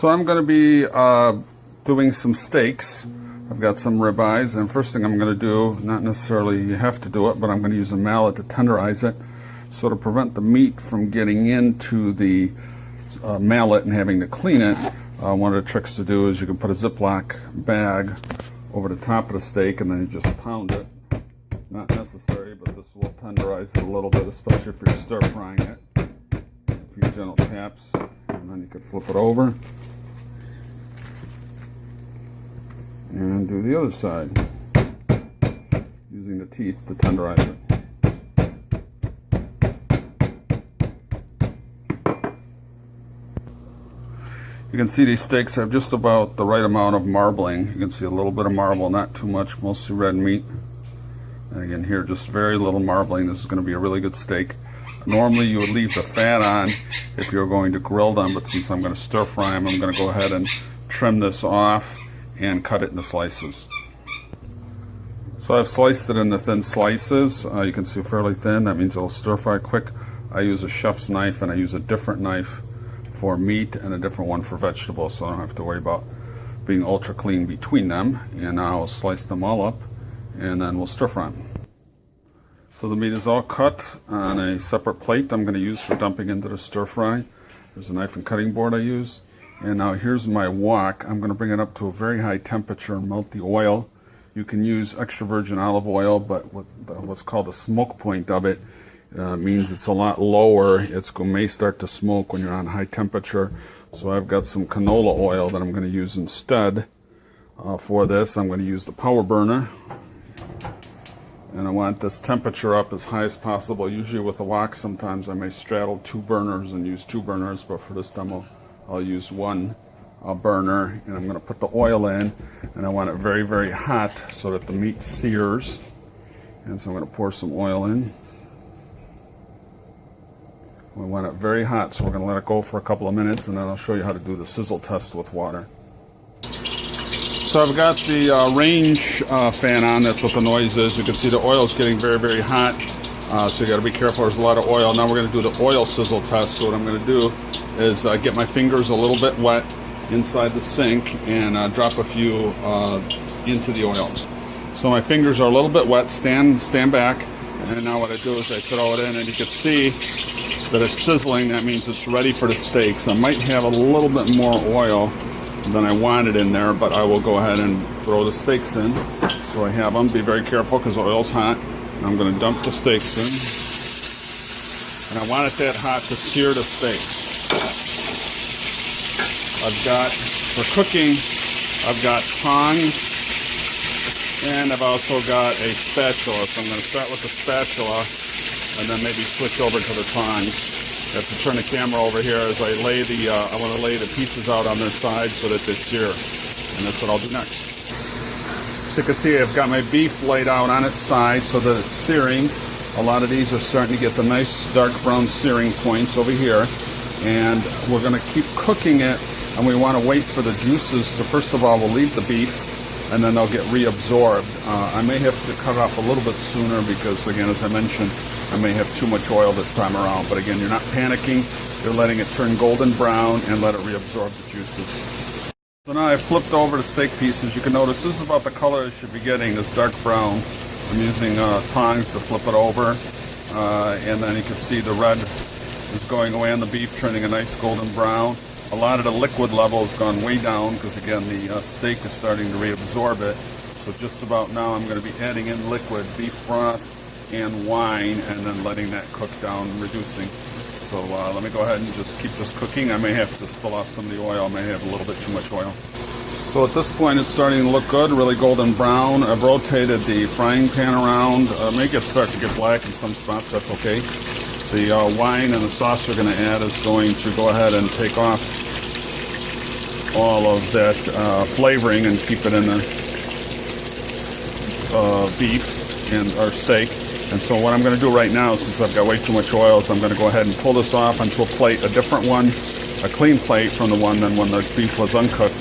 So I'm going to be doing some steaks. I've got some ribeyes, and first thing I'm going to do, not necessarily you have to do it, but I'm going to use a mallet to tenderize it. So to prevent the meat from getting into the mallet and having to clean it, one of the tricks to do is you can put a Ziploc bag over the top of the steak and then you just pound it. Not necessary, but this will tenderize it a little bit, especially if you're stir frying it. A few gentle taps, and then you can flip it over. And do the other side, using the teeth to tenderize it. You can see these steaks have just about the right amount of marbling. You can see a little bit of marble, not too much, mostly red meat. And again here, just very little marbling. This is going to be a really good steak. Normally you would leave the fat on if you're going to grill them, but since I'm going to stir fry them, I'm going to go ahead and trim this off and cut it into slices. So I've sliced it into thin slices. You can see fairly thin. That means it'll stir fry quick. I use a chef's knife, and I use a different knife for meat and a different one for vegetables, so I don't have to worry about being ultra clean between them. And now I'll slice them all up, and then we'll stir fry them. So the meat is all cut on a separate plate I'm going to use for dumping into the stir fry. There's a knife and cutting board I use. And now here's my wok. I'm going to bring it up to a very high temperature and melt the oil. You can use extra virgin olive oil, but what's called the smoke point of it means it's a lot lower. It may start to smoke when you're on high temperature. So I've got some canola oil that I'm going to use instead for this. I'm going to use the power burner. And I want this temperature up as high as possible. Usually with the wok, sometimes I may straddle two burners and use two burners, but for this demo, I'll use one burner, and I'm going to put the oil in, and I want it very, very hot so that the meat sears. And so I'm going to pour some oil in. We want it very hot, so we're going to let it go for a couple of minutes, and then I'll show you how to do the sizzle test with water. So I've got the range fan on. That's what the noise is. You can see the oil is getting very, very hot, so you got to be careful. There's a lot of oil. Now we're going to do the oil sizzle test. So what I'm going to do is get my fingers a little bit wet inside the sink and drop a few into the oil. So my fingers are a little bit wet. Stand back, and now what I do is I throw it in, and you can see that it's sizzling. That means it's ready for the steaks. I might have a little bit more oil than I wanted in there, but I will go ahead and throw the steaks in. So I have them. Be very careful because the oil's hot. And I'm going to dump the steaks in, and I want it that hot to sear the steaks. I've got, for cooking, I've got tongs, and I've also got a spatula. So I'm going to start with the spatula, and then maybe switch over to the tongs. I have to turn the camera over here as I lay I want to lay the pieces out on their side so that they sear, and that's what I'll do next. So you can see I've got my beef laid out on its side so that it's searing. A lot of these are starting to get the nice dark brown searing points over here, and we're going to keep cooking it, and we want to wait for the juices to, first of all, we'll leave the beef, and then they'll get reabsorbed. I may have to cut off a little bit sooner because, again, as I mentioned, I may have too much oil this time around. But again, you're not panicking. You're letting it turn golden brown and let it reabsorb the juices. So now I've flipped over the steak pieces. You can notice this is about the color it should be getting, this dark brown. I'm using tongs to flip it over. And then you can see the red is going away on the beef, turning a nice golden brown. A lot of the liquid level has gone way down because, again, the steak is starting to reabsorb it. So just about now I'm going to be adding in liquid beef broth and wine, and then letting that cook down, reducing. So let me go ahead and just keep this cooking. I may have to spill off some of the oil. I may have a little bit too much oil. So at this point it's starting to look good, really golden brown. I've rotated the frying pan around. May start to get black in some spots. That's okay. The wine and the sauce we're going to add is going to go ahead and take off all of that flavoring and keep it in the beef and our steak. And so what I'm going to do right now, since I've got way too much oil, is I'm going to go ahead and pull this off onto a plate, a different one, a clean plate from the one than when the beef was uncooked.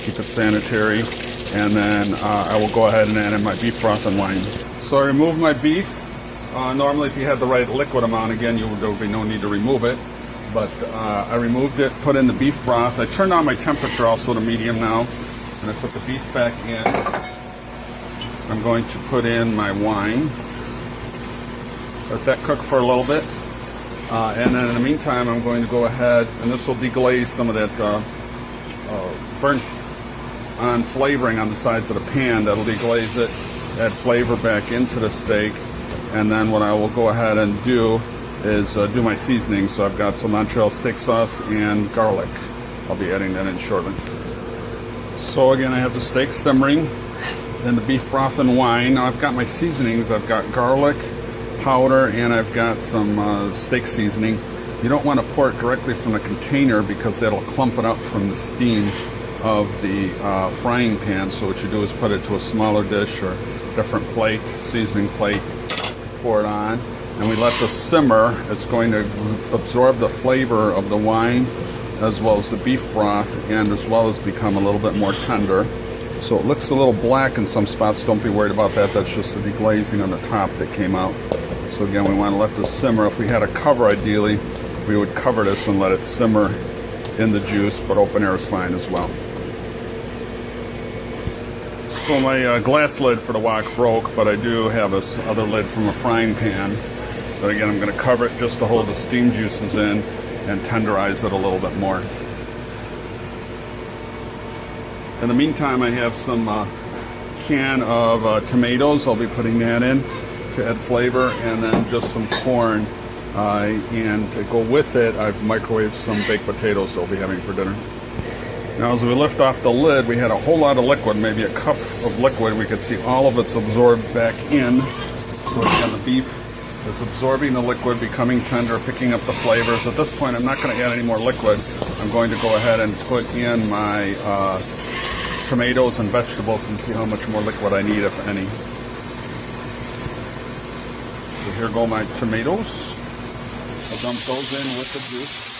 Keep it sanitary. And then I will go ahead and add in my beef broth and wine. So I removed my beef. Normally if you had the right liquid amount, again, there would be no need to remove it. But I removed it, put in the beef broth. I turned on my temperature also to medium now, and I put the beef back in. I'm going to put in my wine. Let that cook for a little bit. And then in the meantime, I'm going to go ahead, and this will deglaze some of that burnt on flavoring on the sides of the pan. That'll deglaze it, add flavor back into the steak. And then what I will go ahead and do is do my seasoning. So I've got cilantro, steak sauce, and garlic. I'll be adding that in shortly. So again, I have the steak simmering, then the beef broth and wine. Now I've got my seasonings. I've got garlic powder, and I've got some steak seasoning. You don't want to pour it directly from the container because that'll clump it up from the steam of the frying pan. So what you do is put it to a smaller dish or different plate, seasoning plate, pour it on, and we let this simmer. It's going to absorb the flavor of the wine as well as the beef broth, and as well as become a little bit more tender. So it looks a little black in some spots. Don't be worried about that. That's just the deglazing on the top that came out. So again, we want to let this simmer. If we had a cover, ideally, we would cover this and let it simmer in the juice, but open air is fine as well. So my glass lid for the wok broke, but I do have this other lid from a frying pan. But again, I'm going to cover it just to hold the steam juices in and tenderize it a little bit more. In the meantime, I have some can of tomatoes. I'll be putting that in to add flavor, and then just some corn. And to go with it, I've microwaved some baked potatoes I'll be having for dinner. Now, as we lift off the lid, we had a whole lot of liquid, maybe a cup of liquid. We could see all of it's absorbed back in. So again, the beef is absorbing the liquid, becoming tender, picking up the flavors. At this point, I'm not going to add any more liquid. I'm going to go ahead and put in my tomatoes and vegetables and see how much more liquid I need, if any. So here go my tomatoes. I'll dump those in with the juice.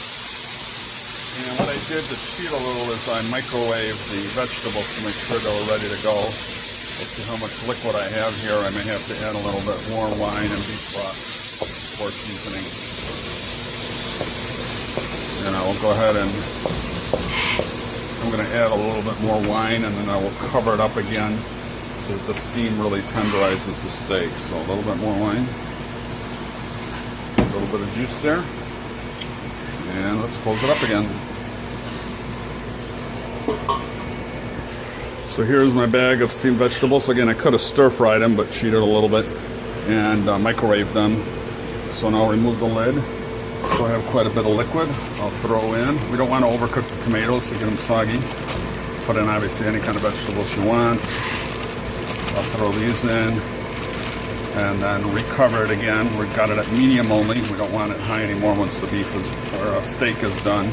And what I did to cheat a little is I microwaved the vegetables to make sure they were ready to go. Let's see how much liquid I have here. I may have to add a little bit more wine and beef broth for seasoning. And I will go ahead and I'm going to add a little bit more wine, and then I will cover it up again so that the steam really tenderizes the steak. So a little bit more wine, a little bit of juice there. And let's close it up again. So here's my bag of steamed vegetables. Again, I could have stir-fried them, but cheated a little bit and microwaved them. So now I'll remove the lid. Still have quite a bit of liquid I'll throw in. We don't want to overcook the tomatoes to get them soggy. Put in obviously any kind of vegetables you want. I'll throw these in and then recover it again. We've got it at medium only. We don't want it high anymore once the beef is, or steak is done.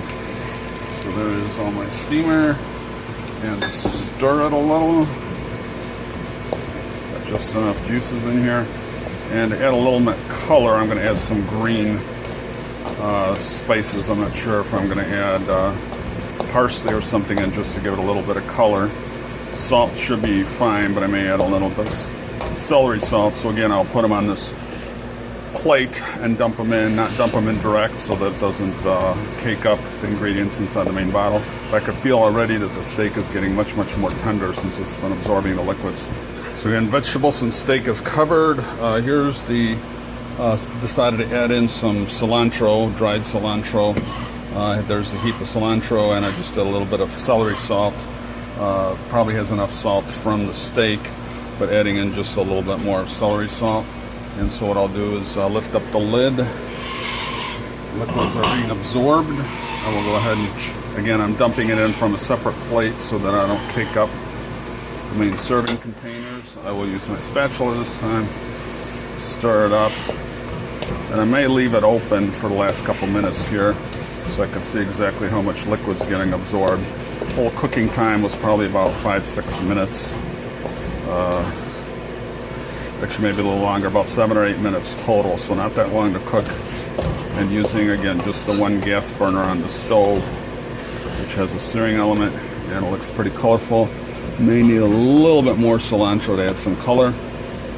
So there is all my steamer, and stir it a little. Got just enough juices in here. And to add a little bit color, I'm going to add some green spices. I'm not sure if I'm going to add parsley or something in just to give it a little bit of color. Salt should be fine, but I may add a little bit of celery salt. So again, I'll put them on this plate and dump them in, not dump them in direct so that it doesn't cake up the ingredients inside the main bottle. But I could feel already that the steak is getting much, much more tender since it's been absorbing the liquids. So again, vegetables and steak is covered. Here's the, decided to add in some cilantro, dried cilantro. There's a heap of cilantro, and I just did a little bit of celery salt. Probably has enough salt from the steak, but adding in just a little bit more celery salt. And so what I'll do is lift up the lid. Liquids are being absorbed. I will go ahead and, again, I'm dumping it in from a separate plate so that I don't cake up the main serving containers. I will use my spatula this time. Stir it up. And I may leave it open for the last couple minutes here so I can see exactly how much liquid's getting absorbed. Whole cooking time was probably about 5-6 minutes. Actually maybe a little longer, about 7 or 8 minutes total, so not that long to cook. And using, again, just the one gas burner on the stove, which has a searing element, and it looks pretty colorful. May need a little bit more cilantro to add some color.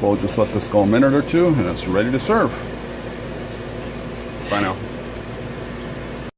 We'll just let this go a minute or two, and it's ready to serve. Bye now.